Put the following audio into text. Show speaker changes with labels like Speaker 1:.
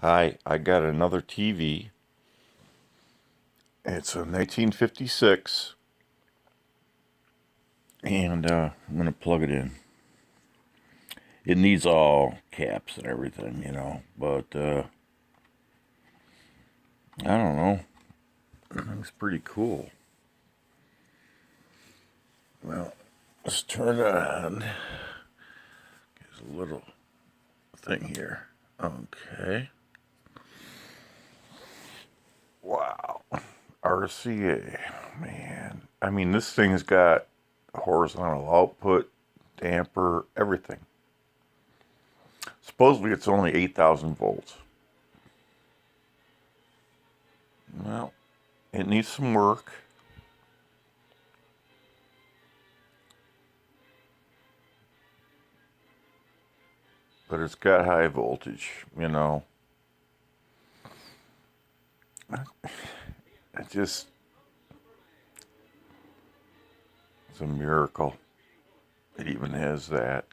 Speaker 1: Hi, I got another TV. It's a 1956, and I'm going to plug it in. It needs all caps and everything, but I don't know. It's pretty cool. Well, let's turn it on. There's a little thing here. Okay. Wow. RCA. Man. I mean, this thing's got horizontal output, damper, everything. Supposedly it's only 8,000 volts. Well, it needs some work. But it's got high voltage. It just, it's a miracle. It even has that.